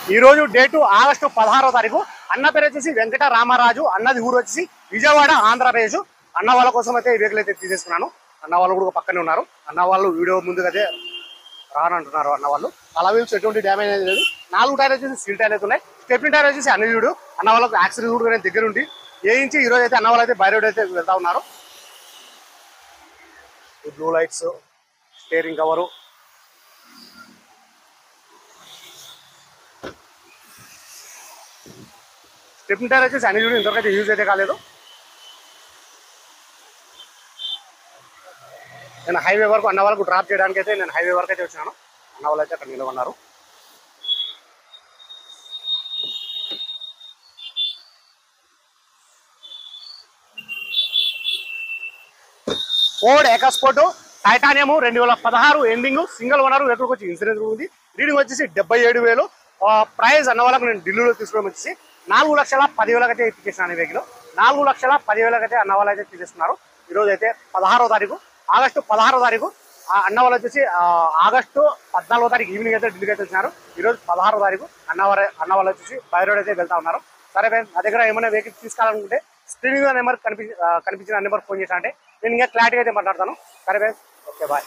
ఈ రోజు date August 16వ తారీఖు. అన్న పేరు వచ్చేసి వెంకట రామరాజు, అన్నది ఊరు వచ్చేసి విజయవాడ, ఆంధ్రప్రదేశ్. అన్న వాళ్ళ కోసం అయితే ఈ వెహికల్ అయితే తీసేసుకున్నాను. అన్న వాళ్ళు కూడా పక్కనే ఉన్నారు. అన్న వాళ్ళు వీడియో ముందుకైతే రానంటున్నారు. అన్న వాళ్ళు అలా వీల్స్ ఎటువంటి డ్యామేజ్ అనేది లేదు. 4 టైర్లు వచ్చేసి సీల్ టైర్లు అయితే ఉన్నాయి. స్టెప్ని టైర్ వచ్చేసి అన్ని వీడు. అన్న వాళ్ళకు యాక్సిడెంట్ కూడా దగ్గర ఉండి వేయించి ఈ రోజు అయితే అన్న వాళ్ళు అయితే బై రోడ్ అయితే వెళ్తా ఉన్నారు. Blue lights, steering cover, stepney tyre వచ్చేసి అన్ని వీడు ఇంతవరకు అయితే యూజ్ అయితే కాలేదు. నేను హైవే వరకు అన్న వాళ్ళకు డ్రాప్ చేయడానికి అయితే నేను హైవే వరకు అయితే వచ్చినాను. అన్న వాళ్ళు అయితే అక్కడ నిలబన్నారు. Ford EcoSport Titanium 2016 ending, single owner. వెహికల్కి వచ్చి ఇన్సూరెన్స్ ఉంది. రీడింగ్ వచ్చేసి 77,000. ప్రైస్ అన్న వాళ్ళకి నేను ఢిల్లీలో తీసుకోవడం వచ్చేసి 4,10,000 అయితే ఎక్కించేసినాను. వెహికల్ 4,10,000 అయితే అన్న వాళ్ళు అయితే తీసేస్తున్నారు. ఈరోజు అయితే 16వ తారీఖు, ఆగస్టు 16వ తారీఖు. అన్న వాళ్ళు వచ్చేసి ఆగస్టు 14వ తారీఖు ఈవినింగ్ అయితే ఢిల్లీకి అయితే వచ్చినారు. ఈరోజు 16వ తారీఖు అన్న వాళ్ళు వచ్చేసి బై రోడ్ అయితే వెళ్తా ఉన్నారు. సరే ఫ్రెండ్స్, నా దగ్గర ఏమైనా వెహికల్ తీసుకోవాలనుకుంటే స్క్రీన్ నెంబర్ కనిపించిన నెంబర్ ఫోన్ చేసినా అంటే నేను ఇంకా క్లారిటీగా అయితే మాట్లాడతాను. సరే ఫ్రెండ్స్, ఓకే బాయ్.